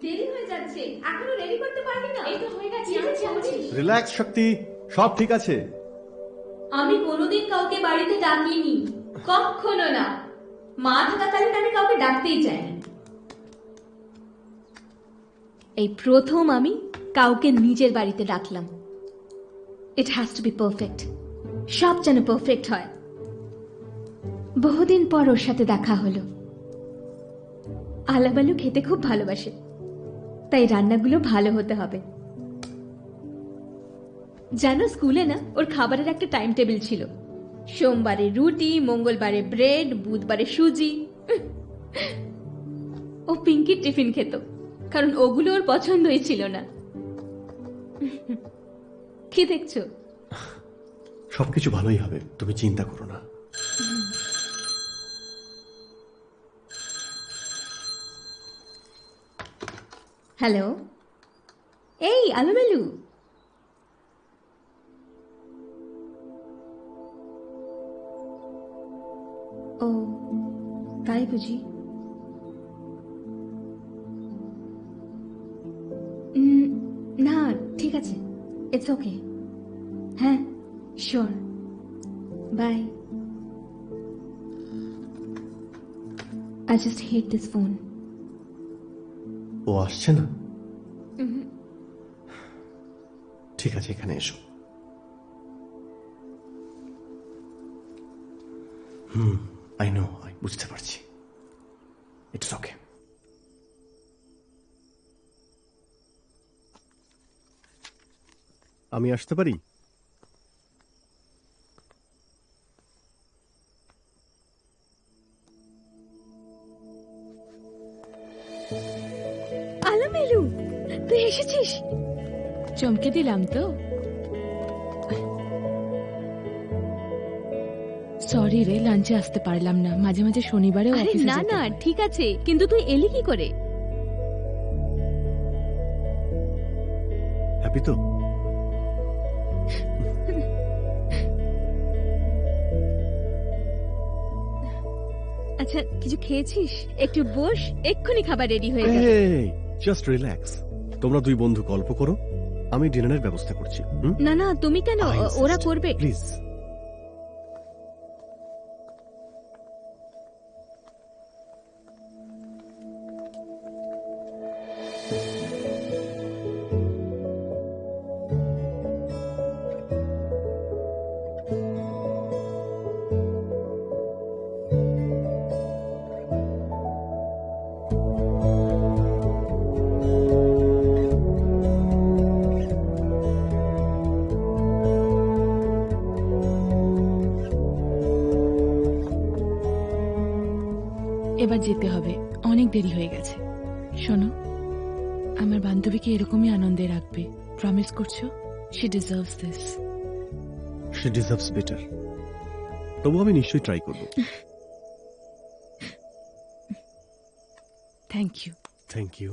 দেরি হয়ে যাচ্ছে, এখনো রেডি করতে পারবি না? এই তো হয়ে গেছে, আছি। রিল্যাক্স শক্তি, সব ঠিক আছে। আমি কোনোদিন কাউকে বাড়িতে ডাকিনি, কখনো না। মা থাকাকালীন আমি কাউকে ডাকতেই চাইনি। এই প্রথম আমি কাউকে নিজের বাড়িতে ডাকলাম। It has to be perfect, সব যেন পারফেক্ট হয়। বহুদিন পর ওর সাথে দেখা হলো। আলাবালু খেতে খুব ভালোবাসে, তাই রান্নাগুলো ভালো হতে হবে। জানো, স্কুলে না ওর খাবারের একটা টাইম টেবিল ছিল। সোমবারে রুটি, মঙ্গলবারে ব্রেড, বুধবারে সুজি। ও পিঙ্কির টিফিন খেত, কারণ ওগুলো ওর পছন্দই ছিল না। কি দেখছো? সবকিছু ভালোই হবে, তুমি চিন্তা করো না। হ্যালো, এই আলুমেলু, ও তাই বুঝি? না ঠিক আছে, ইটস ওকে। হ্যাঁ sure, bye. I just hate this phone. ও আসছে না? ঠিক আছে, এখানে এসো। আই নো, আই বুঝতে পারছি। It's okay. আমি আসতে পারি? আলুমেলু, তুই এসেছিস? চমকে দিলাম তো? সরি রে, লাঞ্চে আসতে পারলাম না। মাঝে মাঝে শনিবারেও আরে অফিসে না যেতে না, হয়। ঠিক আছে, কিন্তু তুই এলি কি করে? হ্যাপি তো? আচ্ছা, কিছু খেয়েছিস? একটু বস, এক্ষুনি খাবার রেডি হয়ে যাবে। Just relax. তোমরা দুই বন্ধু গল্প করো, আমি ডিনারের ব্যবস্থা করছি। না না, তুমি কেন? ওরা করবে। প্লিজ। এবার যেতে হবে, অনেক দেরি হয়ে গেছে। শোনো, আমার বান্ধবীকে এরকমই আনন্দে রাখবে, প্রমিস করছো? She deserves this. She deserves better. তবু আমি নিশ্চয়ই ট্রাই করব। Thank you. Thank you.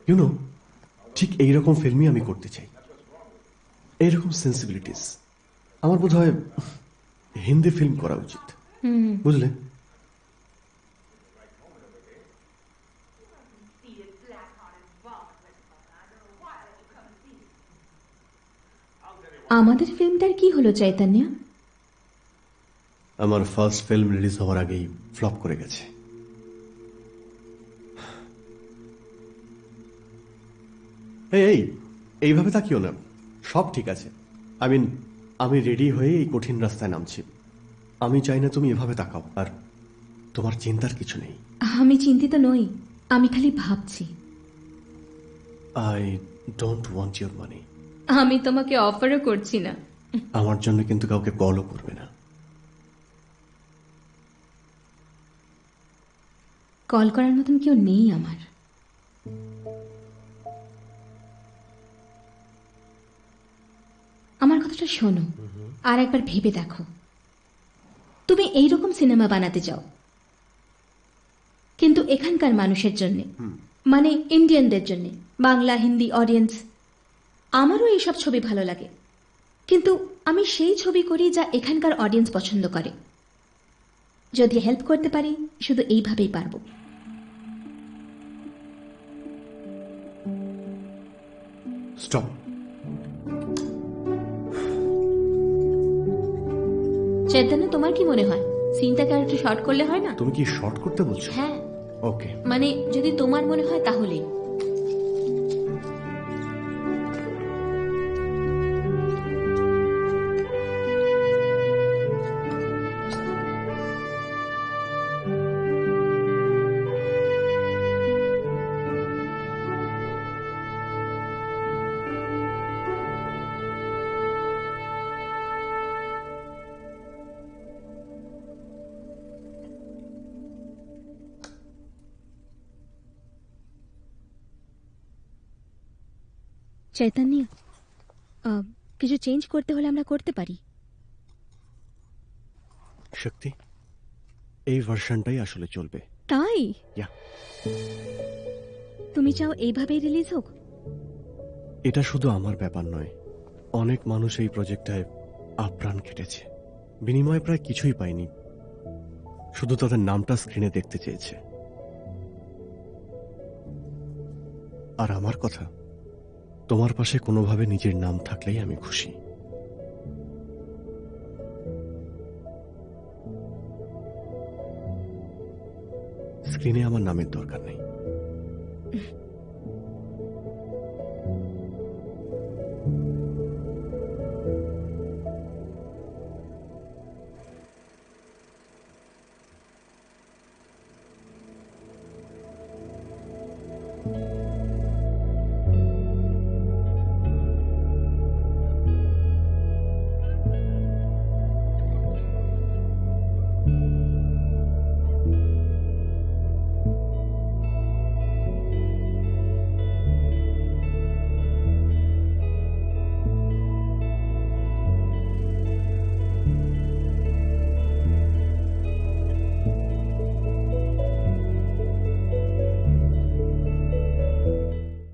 You know, ঠিক এইরকম ফিল্মই আমি করতে চাই, এইরকম সেন্সিবিলিটিস। আমার বোধ হয় হিন্দি ফিল্ম করা উচিত, বুঝলে? আমাদের ফিল্মটার কি হলো চৈতন্য? আমার ফার্স্ট ফিল্ম রিলিজ হওয়ার আগেই ফ্লপ করে গেছে। এই এই, এইভাবে তাকিও না, সব ঠিক আছে। আই মিন, আমি রেডি হয়ে এই কঠিন রাস্তায় নামছি। আমি চাই না তুমি এভাবে তাকাও, আর তোমার চিন্তার কিছু নেই। আমি চিন্তিত নই, আমি খালি ভাবছি। আই ডোন্ট ওয়ান্ট ইউর মানি। আমি তোমাকে অফারও করছি না। আমার জন্য কিন্তু কাউকে কলও করবে না। কল করার মতন কেউ নেই আমার। আমার কথাটা শোনো, আর একবার ভেবে দেখো। তুমি এইরকম সিনেমা বানাতে চাও, কিন্তু এখানকার মানুষের জন্য, মানে ইন্ডিয়ানদের জন্য, বাংলা হিন্দি অডিয়েন্স। আমারও এইসব ছবি ভালো লাগে, কিন্তু আমি সেই ছবি করি যা এখানকার অডিয়েন্স পছন্দ করে। যদি হেল্প করতে পারি, শুধু এইভাবেই পারবো। স্টপ। চৈতন্য, তোমার কি মনে হয় সিনটাকে আর একটু শর্ট করলে হয় না? তুমি কি শর্ট করতে বলছো? হ্যাঁ, ওকে। মানে যদি তোমার মনে হয় তাহলে। চৈতন্য, কিছু চেঞ্জ করতে হলে আমরা করতে পারি। শক্তি, এই ভার্সনটাই আসলে চলবে। তাই ইয়া, তুমি চাও এইভাবেই রিলিজ হোক? এটা শুধু আমার ব্যাপার নয়, অনেক মানুষ এই প্রজেক্টটায় আপ্রাণ কেটেছে, বিনিময়ে প্রায় কিছুই পায়নি, শুধু তাদের নামটা স্ক্রিনে দেখতে চেয়েছে। আর আমার কথা, তোমার পাশে কোনোভাবে নিজের নাম থাকলেই আমি খুশি। স্ক্রিনে আমার নামের দরকার নেই।